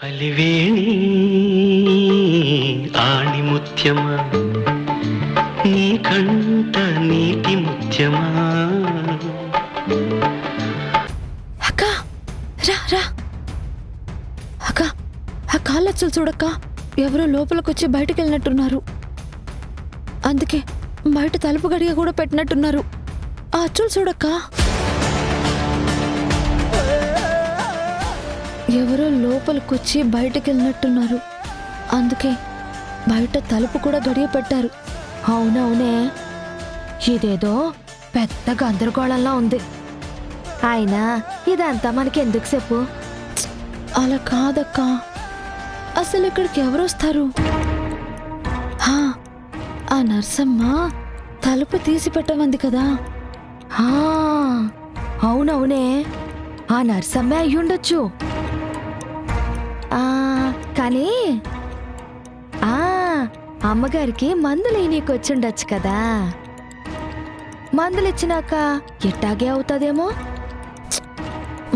అలివేణి ఆణిముత్యమా నీ కంట నీటి ముత్యమా. అక్క రా రా అక్క, ఆ కాళ్ళచ్చులు చూడక్క, ఎవరో లోపలికొచ్చి బయటికి వెళ్ళినట్టున్నారు. అందుకే బయట తలుపు గడియ కూడా పెట్టినట్టున్నారు. ఆ అచ్చులు చూడక్క, ఎవరో లోపలికొచ్చి బయటికి వెళ్ళినట్టున్నారు. అందుకే బయట తలుపు కూడా గడియ పెట్టారు. అవునవునే, ఇదేదో పెద్ద గందరగోళంలా ఉంది. అయినా ఇదంతా మనకెందుకు చెప్పు? అలా కాదక్క, అసలు ఇక్కడికి ఎవరొస్తారు? ఆ నర్సమ్మ తలుపు తీసి పెట్టమంది కదా. అవునవునే, ఆ నర్సమ్మే అయ్యుండొచ్చు. కానీ అమ్మగారికి మందులు నీకొచ్చుండొచ్చు కదా. మందులు ఇచ్చినాక ఎట్టాగే అవుతుందేమో.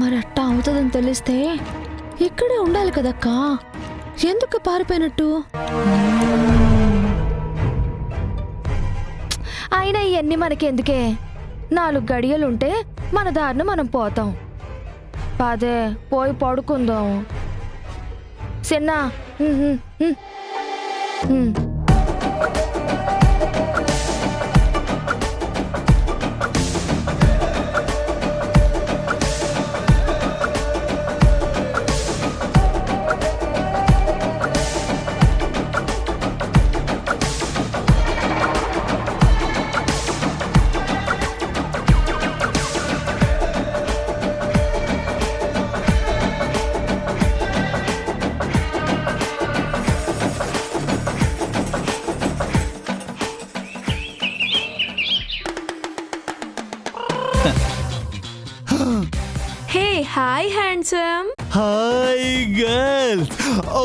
మరి అట్టా అవుతుందని తెలిస్తే ఇక్కడే ఉండాలి కదక్క, ఎందుకు పారిపోయినట్టు? అయినా ఇవన్నీ మనకెందుకే? 4 గడియలుంటే మన దారిన మనం పోతాం. పదే పోయి పడుకుందాం. సిన్నా hey hi handsome. Hi girls. Oh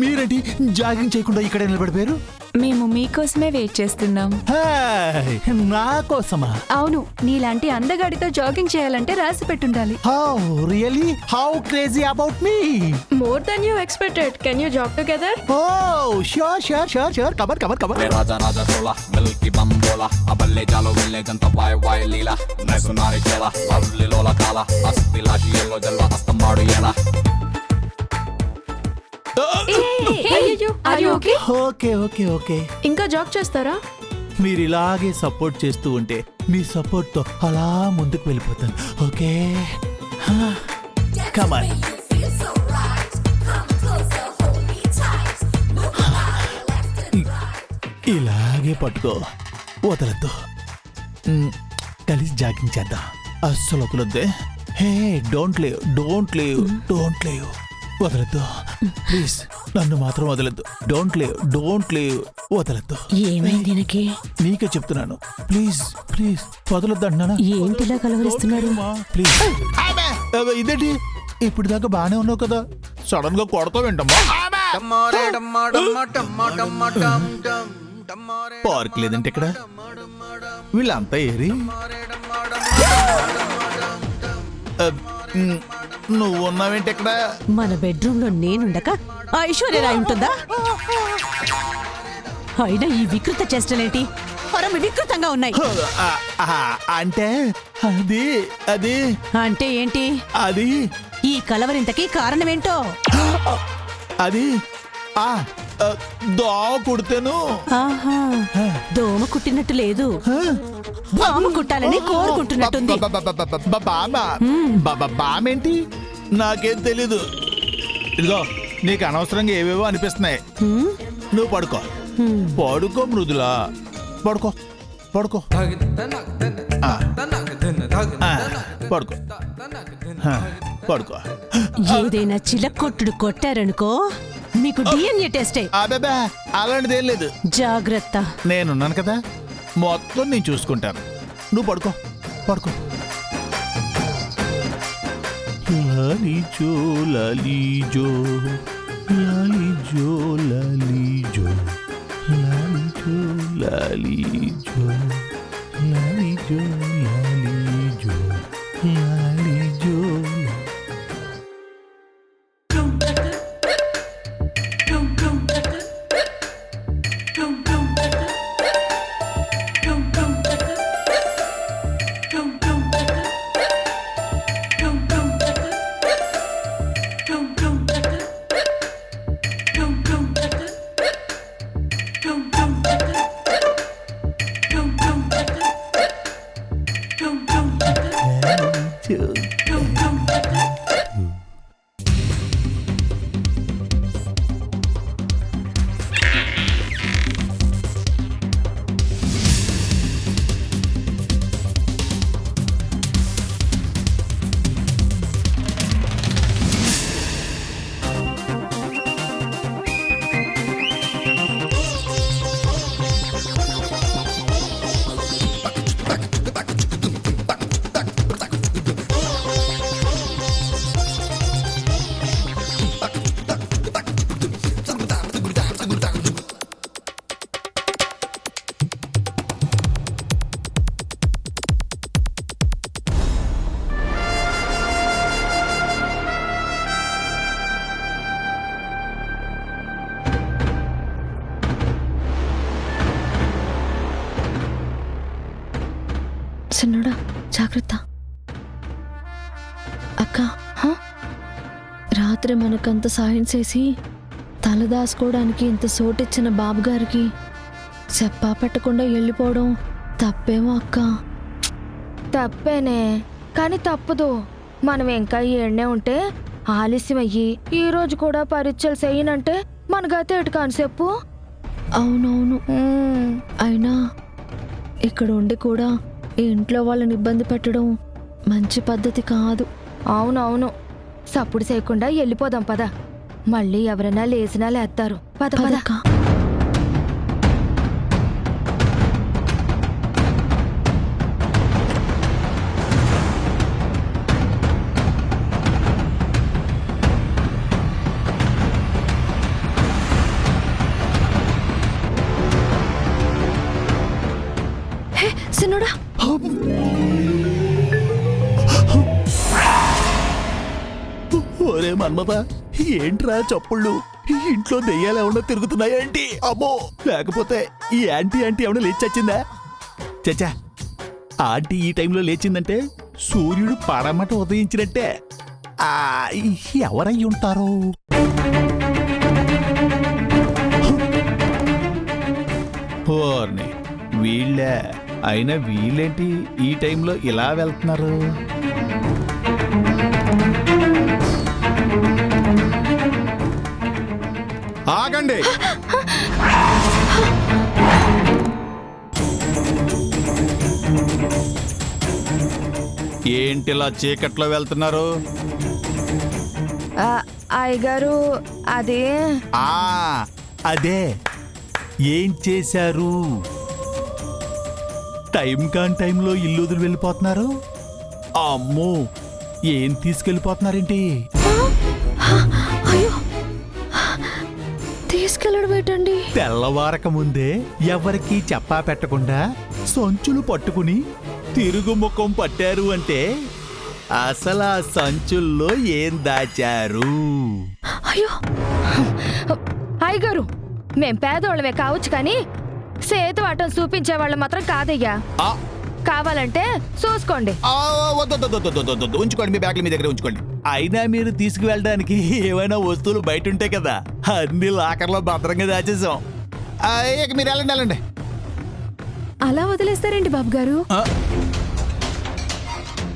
మీరేంటి జాగింగ్ చేయకుండా ఇక్కడే నిలబడిపోయారు? మేము మీకోసమే వెయిట్ చేస్తున్నాం. హాయ్, నా కోసమా? అవును, నీలాంటి అందగాడితో జాగింగ్ చేయాలంటే రాసి పెట్టుండాలి. How really? How crazy about me? More than you expected. Can you jog together? Oh sure sure sure sure, కమర్ కమర్ కమర్. రాజా రాజా సోలా మిల్కి బంబోలా అబల్లే జాలో వెళ్ళే గంత వాయ్ వాయ్ లీలా నైసునారి చేలా లవ్లీ లోలా కాలా అస్తి లాజి ఎల్లో జల్వా అస్తమాడు ఎలా. ఓకే ఓకే ఓకే, ఇంకా జాగ్ చేస్తారా? మీరు ఇలాగే సపోర్ట్ చేస్తూ ఉంటే మీ సపోర్ట్ తో అలా ముందుకు వెళ్ళిపోతాను. ఓకే కమర్. ఇలాగే పట్టుకో, వదలద్దు. కలిసి జాగింగ్ చేద్దాం. అస్సలు వదలొద్దే. Hey don't leave don't leave don't leave. వదలద్దు ప్లీజ్, నన్ను మాత్రం వదలద్దు. డోంట్ లీవ్ డోంట్ లీవ్, వదలద్దు. ఏమైంది? నీకే చెప్తున్నాను, ప్లీజ్ ప్లీజ్ వదలొద్దు అంటున్నానా? ఏంటిలా కలవరిస్తున్నారు? ప్లీజ్. ఇదేంటి, ఇప్పుడు దాకా బానే ఉన్నావు కదా, సడన్ గా కొడతావు ఏంటమ్మా? పార్క్ లేదంటే ఇక్కడ వీళ్ళంతా ఏరి. నువ్వు ఉన్నావేంటి ఇక్కడ? మన బెడ్రూమ్ లో నేనుండక ఆ ఐశ్వర్యరాయ్ ఉంటుందా? అయినా ఈ వికృత చేష్టలేంటి? పరమ వికృతంగా ఉన్నాయి. అంటే అది అది అంటే ఏంటి? అది ఈ కలవరింతకి కారణమేంటో? అది దోమ కుడితేను. ఆహా, దోమ కుట్టినట్టు లేదు, బామ కుట్టాలని కోరుకుంటున్నట్టుంది. బామేంటి? నాకేం తెలీదు. ఇదిగో నీకు అనవసరంగా ఏవేవో అనిపిస్తున్నాయి. నువ్వు పడుకో పడుకో మృదులా, పడుకో పడుకో పడుకో పడుకో. ఏదైనా చిలక్కొట్టుడు కొట్టారనుకో మీకు డిఎన్ఏ టెస్టే. అబ్బా అలాంటిదేం లేదు. జాగ్రత్త. నేనున్నాను కదా, మొత్తం నేను చూసుకుంటాను. నువ్వు పడుకో పడుకో. లాలీజో లాలీజో లాలీజో లాలీజో లాలీజో లాలీజో లాలీజో లాలీజో లాలీజో. చిన్నడా జాగ్రత్త. అక్క రాత్రి మనకంత సాయం చేసి తలదాసుకోవడానికి ఇంత సోటిచ్చిన బాబుగారికి చెప్పా పెట్టకుండా వెళ్ళిపోవడం తప్పేమో అక్క. తప్పేనే, కానీ తప్పదు. మనం ఇంకా ఏడ్నే ఉంటే ఆలస్యం అయ్యి ఈ రోజు కూడా పరీక్షలు చేయనంటే మనకైతే ఎటు కాని చెప్పు. అవునవును. అయినా ఇక్కడ ఉండి కూడా ఈ ఇంట్లో వాళ్ళని ఇబ్బంది పెట్టడం మంచి పద్ధతి కాదు. అవునవును, సప్పుడు చేయకుండా వెళ్ళిపోదాం పద. మళ్ళీ ఎవరైనా లేచినా లేస్తారు. పద పద. పదక్క. హే సిన్నోడా, ఒరే మన్మథ, ఏంట్రా చప్పుళ్ళు? ఇంట్లో దెయ్యాలు ఏమన్నా తిరుగుతున్నాయేంటి? అమ్మో, లేకపోతే ఈ యాంటీ ఏమన్నా లేచి చచ్చిందా? చచ్చా, ఆంటీ ఈ టైంలో లేచిందంటే సూర్యుడు పడమట ఉదయించినట్టే. ఎవరై ఉంటారు? ఓర్ని వీళ్ళే. అయినా వీళ్ళేంటి ఈ టైంలో ఇలా వెళ్తున్నారు? ఆగండి. ఏంటిలా చీకట్లో వెళ్తున్నారు? అయ్యగారు అదే అదే ఏం చేశారు? టైం కాని టైంలో ఇల్లు వదిలి వెళ్ళిపోతున్నారు. అమ్మో, ఏం తీసుకెళ్ళిపోతున్నారేంటి? అయ్యో, తీసుకెళ్ళడం ఏంటండి? తెల్లవారక ముందే ఎవరికీ చెప్పా పెట్టకుండా సంచులు పట్టుకుని తిరుగుముఖం పట్టారు అంటే అసలు ఆ సంచుల్లో ఏం దాచారు? అయ్యో అయ్యగారు, మేం పేదోళ్ళమే కావచ్చు కానీ సేతువాటం చూపించే వాళ్ళు మాత్రం కాదయ్యా. ఆ, కావాలంటే చూసుకోండి. వద్దు, ఉంచుకోండి, మీ బ్యాగ్లు మీ దగ్గర ఉంచుకోండి. అయినా మీరు తీసుకువెళ్ళడానికి ఏమైనా వస్తువులు బయట ఉంటాయి కదా, అన్ని లాకర్లో భద్రంగా దాచేసాం. ఇక మీరు వెళ్ళండి. అలా వదిలేస్తారేంటి బాబు గారు?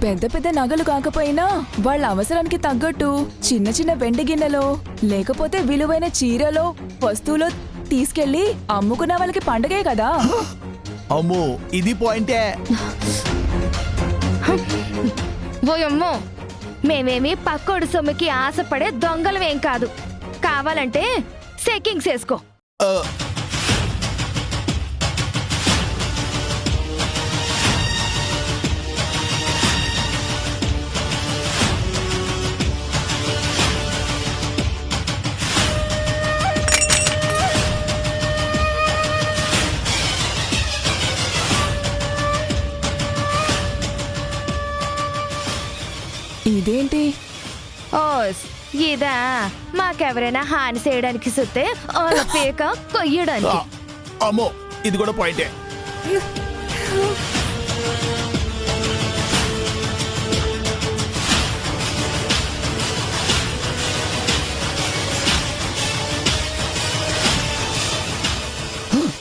పెద్ద పెద్ద నగలు కాకపోయినా వాళ్ళ అవసరానికి తగ్గట్టు చిన్న చిన్న వెండి గిన్నెలో లేకపోతే విలువైన చీరలో వస్తువులో తీసుకెళ్లి అమ్ముకున్న వాళ్ళకి పండగే కదా. అమ్మో, ఇది పాయింటే. ఓయమ్మో, మేమేమి పక్కోడు సొమ్ముకి ఆశపడే దొంగలమేం కాదు. కావాలంటే చెకింగ్ చేసుకో. ఇదేంటి? ఓస్, ఇదా మాకెవరైనా హాని చేయడానికి సుత్తే పేక కొయ్యడానికి. అమ్మో, ఇది కూడా పాయింటే.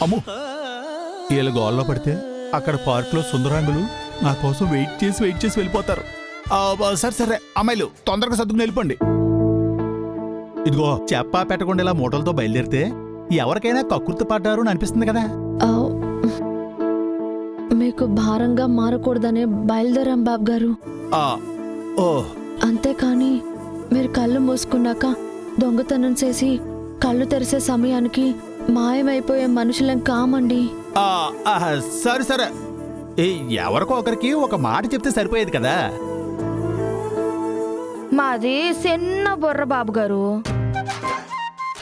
అమ్మో, వీళ్ళ గోల్లో పడితే అక్కడ పార్క్ లో సుందరాంగులు నా కోసం వెయిట్ చేసి వెళ్ళిపోతారు. సరే సరే అమ్మాయిలు తొందరగా సర్దుకుని వెళ్ళిపోండి. ఇదిగో చెప్పా పెట్టకుండా ఇలా మూటలతో బయలుదేరితే ఎవరికైనా కక్కుర్తి పడ్డారు అని అనిపిస్తుంది కదా. ఆ, మీకు భారంగా మారకూడదనే బయలుదేరాం బాబు గారు. ఆ, ఓ అంతేకాని మీరు కళ్ళు మూసుకున్నాక దొంగతనం చేసి కళ్ళు తెరిసే సమయానికి మాయమైపోయే మనుషులం కామండి. ఆ, ఆ, సరే సరే ఎవరికో ఒకరికి ఒక మాట చెప్తే సరిపోయేది కదా. మాది చిన్న బుర్ర బాబు గారు.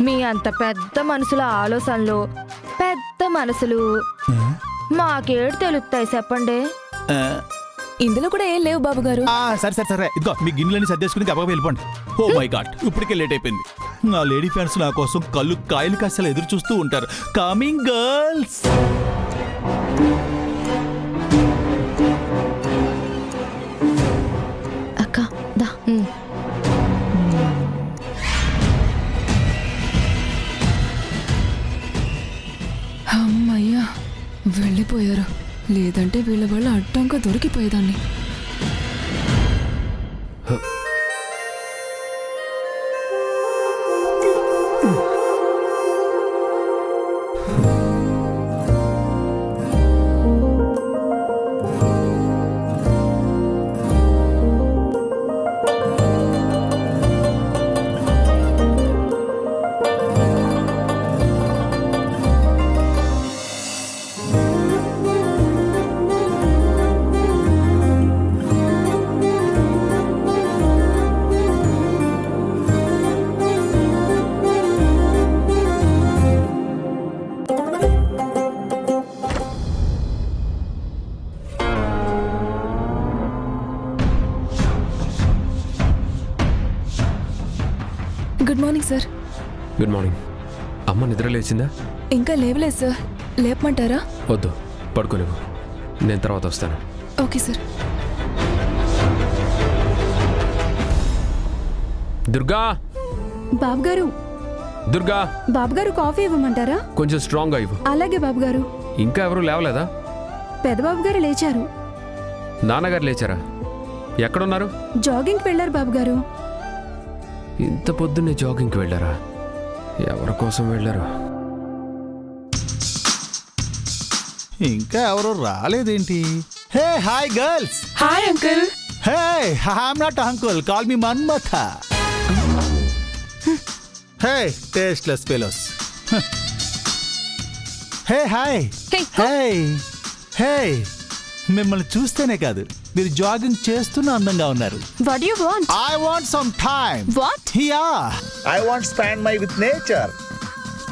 మీ అంత పెద్ద మనుషుల ఆలోచనలు, పెద్ద మనసులు మాకేడు తెలుస్తాయి చెప్పండి. ఆ, ఇందులో కూడా ఏం లేవు బాబు గారు. సరే సరే సరే ఇదిగో మీ గిన్నెలన్నీ సర్దేసుకుని గబగబా వెళ్ళిపోండి. ఓ మై గాడ్ ఇప్పటికే లేట్ అయిపోయింది. నా లేడీ ఫ్యాన్స్ నా కోసం కళ్ళు కాయలు కాసేలా ఎదురు చూస్తూ ఉంటారు. Coming girls. అక్క దా. అమ్మయ్యా వెళ్ళిపోయారు. లేదంటే వీళ్ళ వల్ల అడ్డంగా దొరికిపోయేదాన్ని. Good morning sir. Good morning. అమ్మ నిద్ర లేచిందా? ఇంకా లేవలేదు సార్. లేపమంటారా? వద్దు పడుకోలేవు, నేను తర్వాత వస్తాను. Okay sir. దుర్గా బాబుగారు, దుర్గా బాబుగారు కాఫీ ఇవ్వమంటారా? కొంచెం స్ట్రాంగ్గా ఇవ్వు. అలాగే బాబుగారు. ఇంకా ఎవరు లేవలేదా? పెదబాబుగారు లేచారు. నాన్నగారు లేచారా? ఎక్కడున్నారు? జాగింగ్కి వెళ్ళారు బాబుగారు. ఇంత పొద్దున్నే జాగింగ్కి వెళ్ళారా? ఎవరి కోసం వెళ్ళారు? ఇంకా ఎవరు రాలేదేంటి? Hey hi girls. Hi uncle. Hey I'm not uncle, call me Manmatha. Hey tasteless fellows. Hey hi. Hey hey మిమ్మల్ని చూస్తేనే కాదు, మీరు జాగింగ్ చేస్తున్న అందంగా ఉన్నారు. What do you want? I want some time. What? Yeah. I want spend my with nature.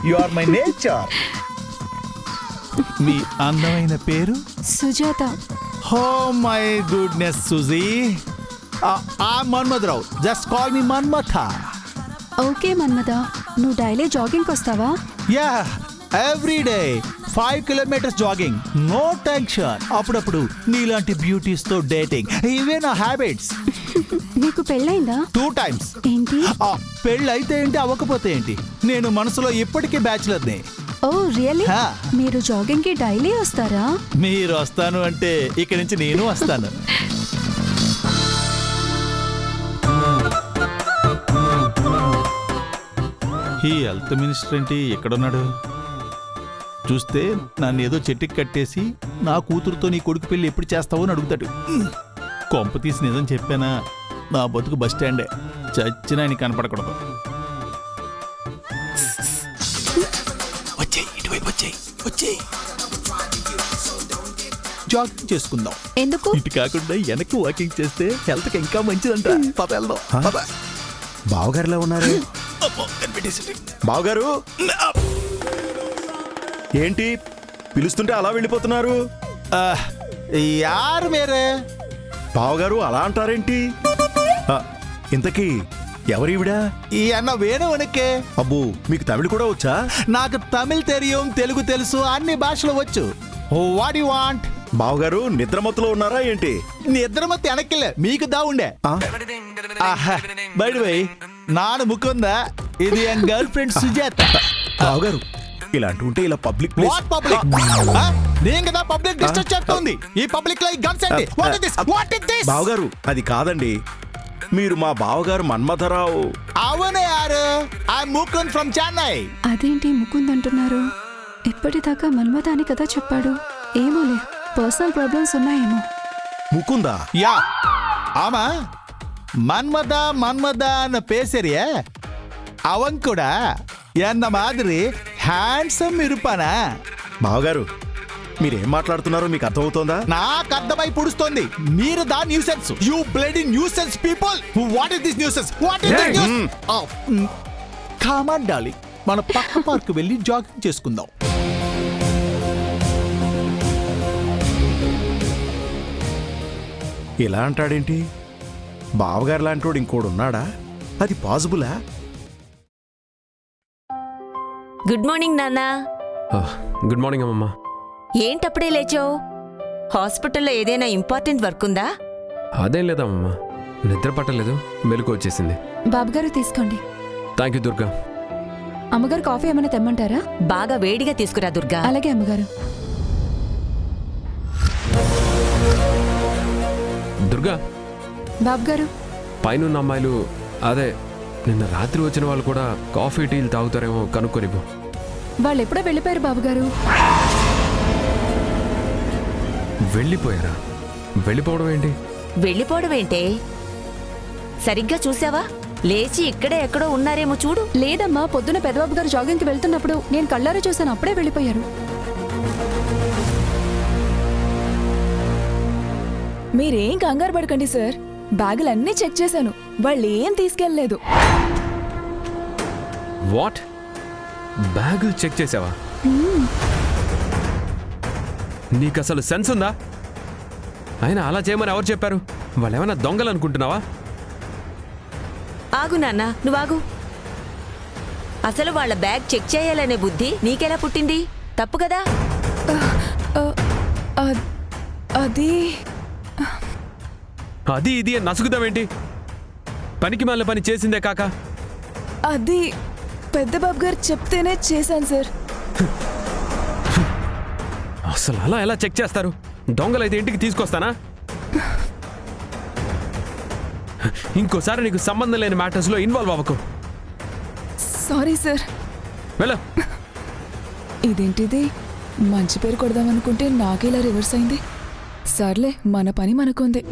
You are my nature. మీ అందమైన పేరు? Sujatha. Oh my goodness, Suzy. I'm Manmadrao. Just call me Manmatha. Okay Manmadha, నువ్వు daily జాగింగ్కి వస్తావా? Yeah, every day 5 kilometers jogging. No tension. అప్పుడప్పుడు నీలాంటి beauties తో dating. ఇవే నా habits. నీకు పెళ్ళైందా? 2 times. ఏంటి? పెళ్ళైతే ఏంటి, అవ్వకపోతే ఏంటి, నేను మనసులో ఇప్పటికీ బ్యాచులర్ని. ఓ రియల్లీ? హా. మీరు జాగింగ్కి డైలీ వస్తారా? మీరు వస్తాను అంటే ఇక్కడి నుంచి నేను వస్తాను. ఈ హెల్త్ మినిస్టర్ ఏంటి ఎక్కడున్నాడు? చూస్తే నన్ను ఏదో చెట్టుకి కట్టేసి నా కూతురుతో నీ కొడుకు పెళ్లి ఎప్పుడు చేస్తావో అని అడుగుతాడు. కొంప తీసి నిజం చెప్పానా, నా బతుకు బస్ స్టాండే. చచ్చినా ఆయన కనపడకూడదు. వచ్చేయ్, ఇటువైపు వచ్చేయ్, వచ్చేయ్. జాగింగ్ చేసుకుందాం. ఎందుకు? ఇటు కాకుండా వెనక్కి వాకింగ్ చేస్తే హెల్త్ కి ఇంకా మంచిదంట. పద వెళ్దాం. పద. బావగారులా ఉన్నారు. అమ్మో, కనిపెట్టేసింది. బావగారు ఏంటి పిలుస్తుంటే అలా వెళ్ళిపోతున్నారు? యారు మేరే? బావగారు అలా అంటారేంటి? ఇంతకీ ఎవరివిడా? ఈ అన్న వేణు వనకే. అబ్బో, మీకు తమిళ కూడా వచ్చా? నాకు తమిళ్ తెలియం, తెలుగు తెలుసు, అన్ని భాషలు వచ్చు. What you want? బావగారు నిద్రమత్తులో ఉన్నారా ఏంటి? నిద్రమత్తి వెనక్కిలే, మీకు దావుండే. బయట పోయి నాను ముకుందా, ఇది ఎన్ గర్ల్ ఫ్రెండ్ సుజాత. బావగారు ఇలాంటి ఉంటే ఇలా పబ్లిక్ ప్లేస్ వాట్ పబ్లిక్ నేను కదా పబ్లిక్ డిస్టర్బ్ చేస్తుంది ఈ పబ్లిక్ లో ఈ గన్స్ ఏంటి వాట్ ఇస్ దిస్ బావగారు అది కాదండి, మీరు మా బావగారు మన్మథరావు. అవునే యారు ఐ ముకుంద్ ఫ్రమ్ చెన్నై. అదేంటి ముకుంద్ అంటున్నారు? ఇప్పటిదాకా మన్మథ అని కదా చెప్పాడు. ఏమోలే, పర్సనల్ ప్రాబ్లమ్స్ ఉన్నాయేమో. ముకుందా? యా ஆமா மன்மதா பேசுறிய அவன் கூட என்ன மாதிரி హ్యాండ్సమ్ இருப்பாనా? బావగారు మీరేం మాట్లాడుతున్నారో మీకు అర్థమవుతోందా? నాకు అర్థమై పుడుస్తోంది. మీరు దా nuisance, you bloody nuisance people. What is this nuisance? What is this news? Come on darling, మన పక్క పార్క్ వెళ్ళి జాగింగ్ చేసుకుందాం. ఇలా అంటాడేంటి? బావగారు లాంటోడు ఇంకోడు ఉన్నాడా? అది పాసిబులా? గుడ్ మార్నింగ్ నాన్నా. గుడ్ మార్నింగ్ అమ్మమ్మ. ఏంటప్పుడే లేచావు? హాస్పిటల్లో ఏదైనా ఇంపార్టెంట్ వర్క్ ఉందా? అదేం లేదమ్మమ్మ, నిద్ర పట్టలేదు, మెలకు వచ్చేసింది. బాబుగారు తీసుకోండి. Thank you Durga. అమ్మగారు కాఫీ ఏమైనా తెమ్మంటారా? బాగా వేడిగా తీసుకురా దుర్గా. అలాగే అమ్మగారు. దుర్గా, బాబుగారు పైనున్న అమ్మాయిలు, అదే నిన్న రాత్రి వచ్చిన వాళ్ళు కూడా కాఫీ టీలు తాగుతారేమో కనుక్కొనివ్వు. వాళ్ళు ఎప్పుడో వెళ్ళిపోయారు బాబుగారు. వెళ్ళిపోయారా? వెళ్ళిపోవడం ఏంటి? వెళ్ళిపోవడం ఏంటే? సరిగ్గా చూసావా? లేచి ఇక్కడే ఎక్కడో ఉన్నారేమో చూడు. లేదమ్మా, పొద్దున పెద్దబాబు గారు జాగింగ్కి వెళ్తున్నప్పుడు నేను కళ్ళారా చూశాను, అప్పుడే వెళ్ళిపోయారు. మీరేం కంగారు పడకండి సార్, బ్యాగులన్నీ చెక్ చేశాను, వాళ్ళు ఏం తీసుకెళ్ళలేదు. వాట్? బ్యాగులు చెక్ చేసావా? నీకు అసలు సెన్స్ ఉందా? అయినా అలా చేయమని ఎవరు చెప్పారు? వాళ్ళు ఏమైనా దొంగలు అనుకుంటున్నావా? ఆగు నాన్న, నువ్వాగు. అసలు వాళ్ళ బ్యాగ్ చెక్ చేయాలనే బుద్ధి నీకెలా పుట్టింది? తప్పు కదా. అది అది ఇది నసుగుదామేంటి? పనికి మాలిన పని చేసిందే కాక. అది పెద్దబాబు గారు చెప్తేనే చేశాను సార్. అసలు అలా ఎలా చెక్ చేస్తారు? దొంగలైతే ఇంటికి తీసుకొస్తానా? ఇంకోసారి నీకు సంబంధం లేని మ్యాటర్స్లో ఇన్వాల్వ్ అవ్వకు. Sorry sir. వెళ్ళ. ఇదేంటిది, మంచి పేరు కొడదామనుకుంటే నాకేలా రివర్స్ అయింది. సర్లే, మన పని మనకుంది.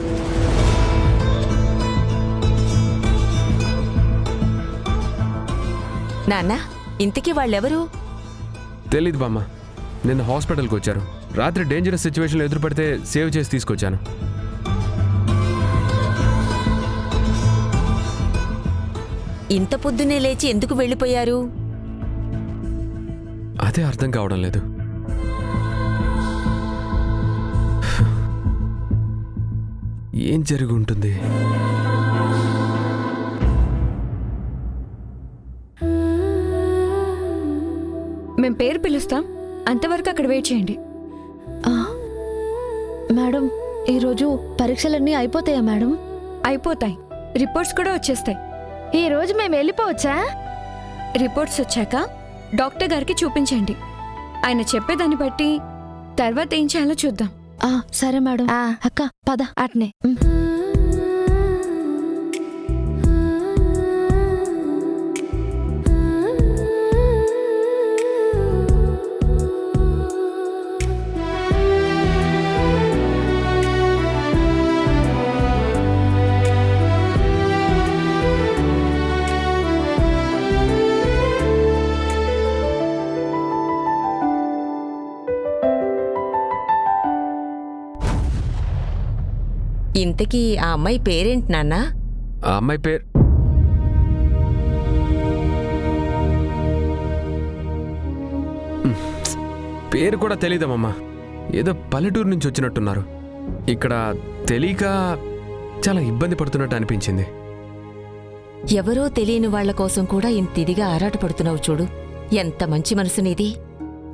నాన్న, ఇంతకీ వాళ్ళెవరు? తెలీదు బామ్మ, నిన్న హాస్పిటల్కి వచ్చారు. రాత్రి డేంజరస్ సిచ్యువేషన్లో ఎదురుపడితే సేవ్ చేసి తీసుకొచ్చాను. ఇంత పొద్దునే లేచి ఎందుకు వెళ్ళిపోయారు? అదే అర్థం కావడం లేదు. ఏం జరిగి ఉంటుంది? మేం పేరు పిలుస్తాం, అంతవరకు అక్కడ వెయిట్ చేయండి. మేడం, ఈరోజు పరీక్షలన్నీ అయిపోతాయా మేడం? అయిపోతాయి, రిపోర్ట్స్ కూడా వచ్చేస్తాయి. ఈ రోజు మేము వెళ్ళిపోవచ్చా? రిపోర్ట్స్ వచ్చాక డాక్టర్ గారికి చూపించండి. ఆయన చెప్పేదాన్ని బట్టి తర్వాత ఏం చేయాలో చూద్దాం. సరే మేడం. అక్క పద. అట్నే. ఇంతకీ ఆ అమ్మాయి పేరేంటి నాన్న? ఆ అమ్మాయి పేరు పేరు కూడా తెలీదమ్మా. ఏదో పల్లెటూరు నుంచి వచ్చినట్టున్నారు. ఇక్కడ తెలియక చాలా ఇబ్బంది పడుతున్నట్టు అనిపించింది. ఎవరో తెలియని వాళ్ల కోసం కూడా ఇంత ఇదిగా ఆరాటపడుతున్నావు చూడు. ఎంత మంచి మనసు నీది.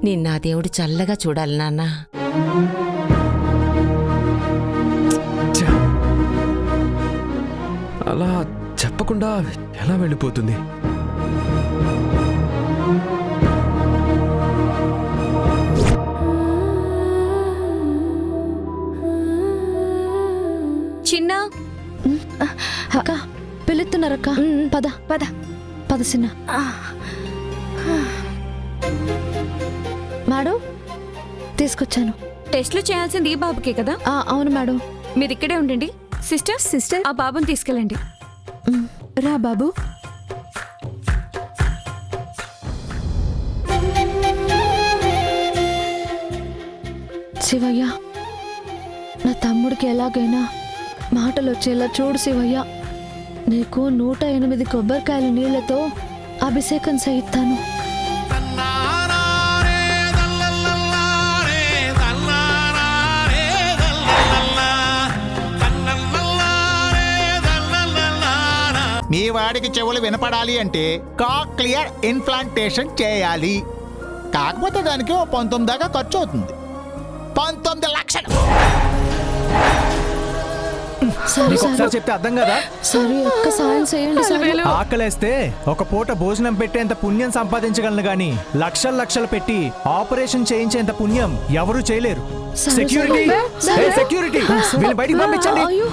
నిన్నా దేవుడు చల్లగా చూడాలి నాన్నా. అలా చెప్పకుండా ఎలా వెళ్ళిపోతుంది? అక్క పిలుస్తున్నారక్క పద పద. పద చిన్న. మేడం తీసుకొచ్చాను. టెస్ట్లు చేయాల్సింది ఈ బాబుకే కదా? అవును మేడం. మీరు ఇక్కడే ఉండండి. సిస్టర్ ఆ బాబుని తీసుకెళ్ళండి. రా బాబు. శివయ్య, నా తమ్ముడికి ఎలాగైనా మాటలు వచ్చేలా చూడు శివయ్య. నీకు 108 కొబ్బరికాయల నీళ్లతో అభిషేకం చేయిస్తాను. మీ వాడికి చెవులు వినపడాలి అంటే కాక్లియర్ ఇన్ప్లాంటేషన్ చేయాలి. కాకపోతే దానికి 19 దాకా ఖర్చు అవుతుంది. 19 లక్షలు. సరే చెప్తే అర్థం కదా. సరే ఒక్క సాయం చేయండి సరే. ఆకలేస్తే ఒక పూట భోజనం పెట్టేంత పుణ్యం సంపాదించగలను గాని లక్షలు పెట్టి ఆపరేషన్ చేయించేంత పుణ్యం ఎవరూ చేయలేరు. సెక్యూరిటీ, సెక్యూరిటీ, వీళ్ళని బయటికి పంపించండి. అయ్యో